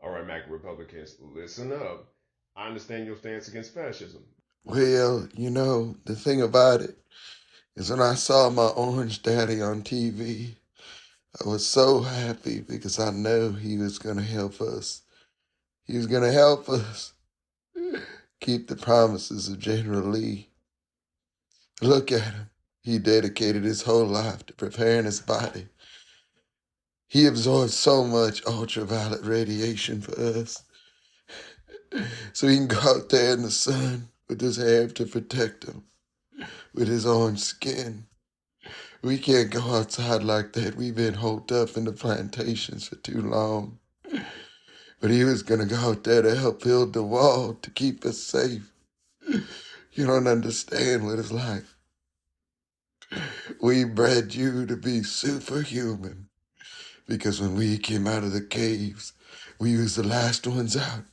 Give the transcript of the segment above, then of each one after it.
All right, Mac Republicans, listen up. I understand your stance against fascism. Well, the thing about it is when I saw my orange daddy on TV, I was so happy because I know he was going to help us. He was going to help us keep the promises of General Lee. Look at him. He dedicated his whole life to preparing his body. He absorbed so much ultraviolet radiation for us so he can go out there in the sun with his hair to protect him, with his orange skin. We can't go outside like that. We've been holed up in the plantations for too long. But he was going to go out there to help build the wall to keep us safe. You don't understand what it's like. We bred you to be superhuman because when we came out of the caves, we was the last ones out.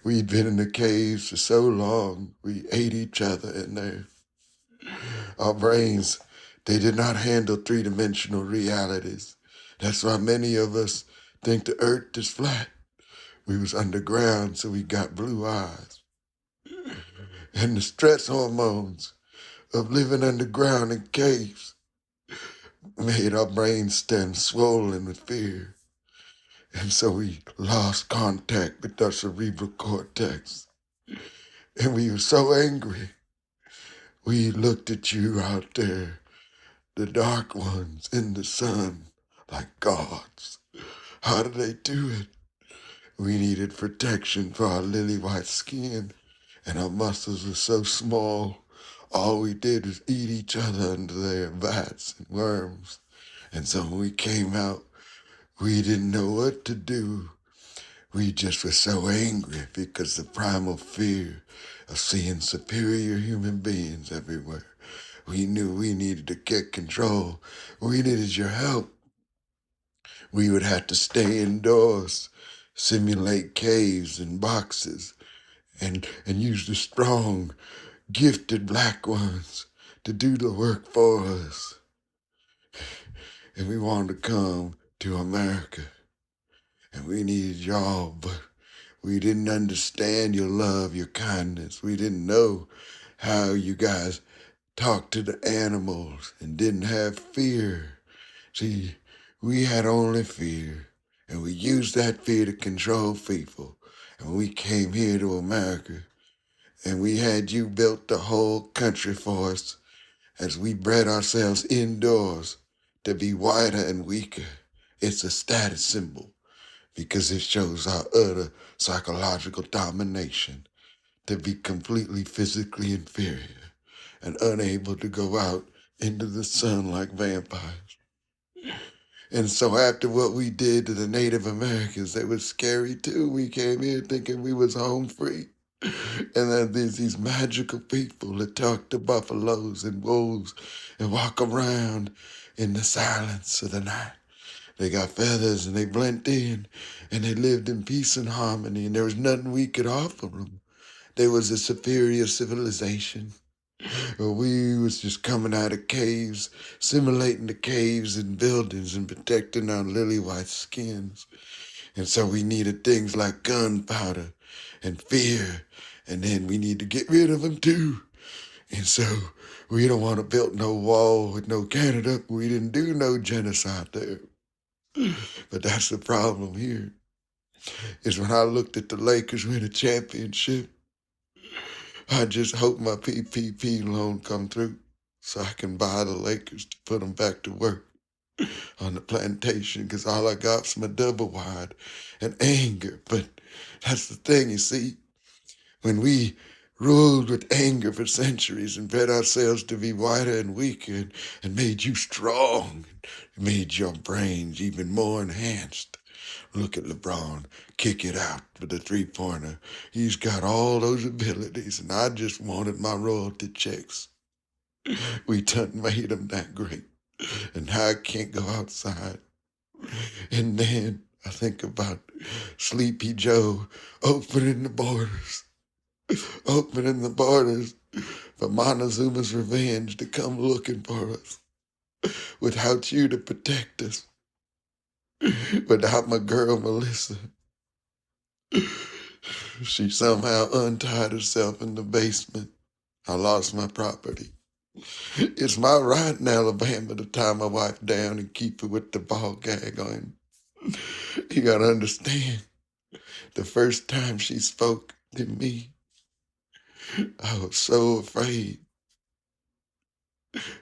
We'd been in the caves for so long, we ate each other in there. Our brains, they did not handle three-dimensional realities. That's why many of us think the earth is flat. We was underground, so we got blue eyes. And the stress hormones of living underground in caves made our brains stand swollen with fear. And so we lost contact with our cerebral cortex. And we were so angry. We looked at you out there, the dark ones in the sun, like gods. How did they do it? We needed protection for our lily white skin, and our muscles were so small. All we did was eat each other under their bats and worms. And so when we came out, we didn't know what to do. We just were so angry because the primal fear of seeing superior human beings everywhere. We knew we needed to get control. We needed your help. We would have to stay indoors, simulate caves and boxes, and use the strong, gifted black ones to do the work for us. And we wanted to come to America, and we needed y'all, but we didn't understand your love, your kindness. We didn't know how you guys talked to the animals and didn't have fear. See, we had only fear, and we used that fear to control people. And when we came here to America, and we had you built the whole country for us as we bred ourselves indoors to be whiter and weaker. It's a status symbol because it shows our utter psychological domination to be completely physically inferior and unable to go out into the sun like vampires. And so after what we did to the Native Americans, it was scary too. We came here thinking we was home free. And then there's these magical people that talk to buffaloes and wolves and walk around in the silence of the night. They got feathers and they blend in and they lived in peace and harmony and there was nothing we could offer them. There was a superior civilization. We was just coming out of caves, simulating the caves and buildings and protecting our lily white skins. And so we needed things like gunpowder and fear. And then we need to get rid of them too. And so we don't want to build no wall with no Canada. We didn't do no genocide there. But that's the problem here, is when I looked at the Lakers win a championship, I just hope my PPP loan come through so I can buy the Lakers to put them back to work on the plantation because all I got's my double wide and anger. But that's the thing, you see. When we ruled with anger for centuries and bred ourselves to be whiter and weaker and made you strong, and made your brains even more enhanced. Look at LeBron, kick it out with a three-pointer. He's got all those abilities, and I just wanted my royalty checks. We done made him that great, and now I can't go outside. And then I think about Sleepy Joe opening the borders. Opening the borders for Montezuma's revenge to come looking for us without you to protect us, without my girl Melissa. She somehow untied herself in the basement. I lost my property. It's my right in Alabama to tie my wife down and keep her with the ball gag on. You gotta understand, the first time she spoke to me, I was so afraid.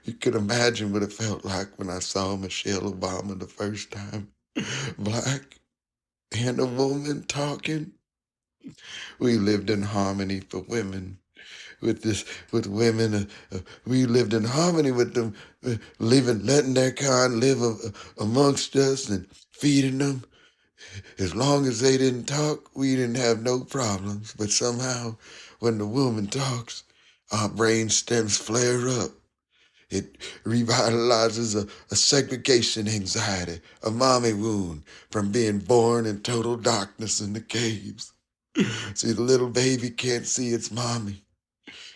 You could imagine what it felt like when I saw Michelle Obama the first time. Black and a woman talking. We lived in harmony for women. With women, we lived in harmony with them, letting their kind live amongst us and feeding them. As long as they didn't talk, we didn't have no problems. But somehow, when the woman talks, our brain stems flare up. It revitalizes a segregation anxiety, a mommy wound from being born in total darkness in the caves. See, the little baby can't see its mommy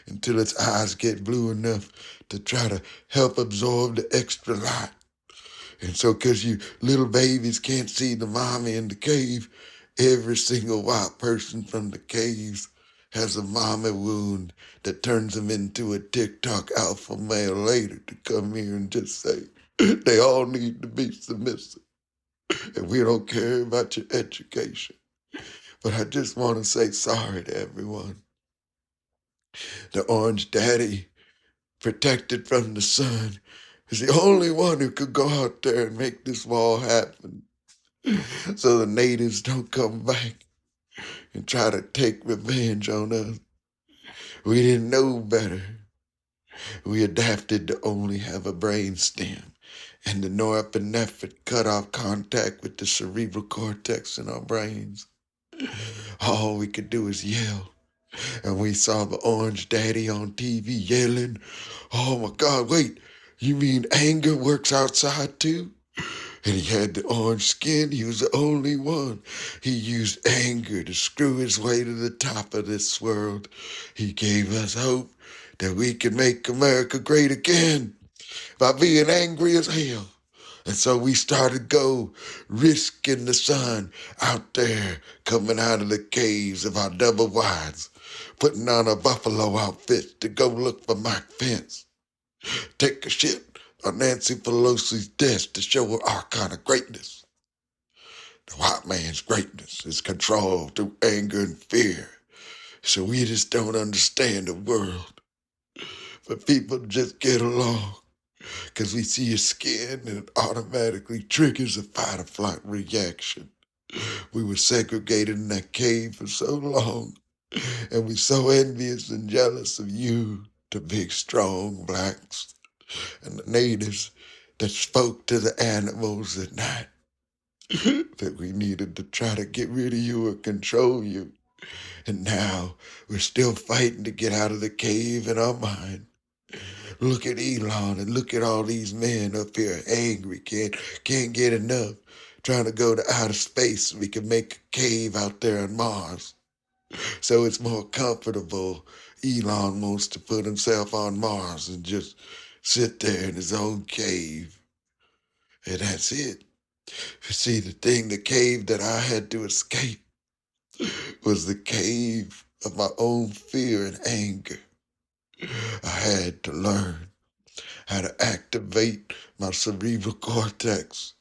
until its eyes get blue enough to try to help absorb the extra light. And so, because you little babies can't see the mommy in the cave, every single white person from the caves has a mommy wound that turns them into a TikTok alpha male later to come here and just say, they all need to be submissive. And we don't care about your education. But I just want to say sorry to everyone. The Orange Daddy, protected from the sun, is the only one who could go out there and make this wall happen so the natives don't come back and try to take revenge on us. We didn't know better. We adapted to only have a brain stem, and the norepinephrine cut off contact with the cerebral cortex in our brains. All we could do is yell. And we saw the Orange Daddy on TV yelling, "Oh my God, wait, you mean anger works outside too?" And he had the orange skin. He was the only one. He used anger to screw his way to the top of this world. He gave us hope that we could make America great again by being angry as hell. And so we started risking the sun out there, coming out of the caves of our double wides, putting on a buffalo outfit to go look for Mike Pence, take a shit on Nancy Pelosi's desk to show her our kind of greatness. The white man's greatness is controlled through anger and fear. So we just don't understand the world. But people just get along because we see your skin and it automatically triggers a fight or flight reaction. We were segregated in that cave for so long, and we're so envious and jealous of you, the big, strong blacks and the natives that spoke to the animals at night, that we needed to try to get rid of you or control you. And now we're still fighting to get out of the cave in our mind. Look at Elon and look at all these men up here angry, can't get enough, trying to go to outer space so we can make a cave out there on Mars. So it's more comfortable. Elon wants to put himself on Mars and just sit there in his own cave. And that's it. See, the cave that I had to escape was the cave of my own fear and anger. I had to learn how to activate my cerebral cortex,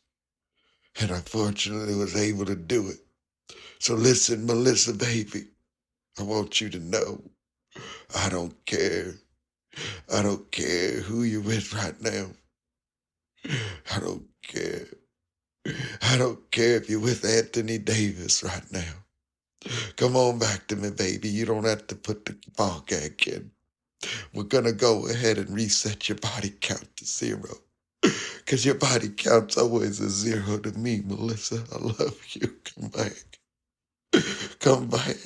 and I fortunately was able to do it. So listen, Melissa, baby, I want you to know I don't care. I don't care who you're with right now. I don't care. I don't care if you're with Anthony Davis right now. Come on back to me, baby. You don't have to put the ball gag in. We're going to go ahead and reset your body count to 0. Because your body count's always a 0 to me, Melissa. I love you. Come back. Come back.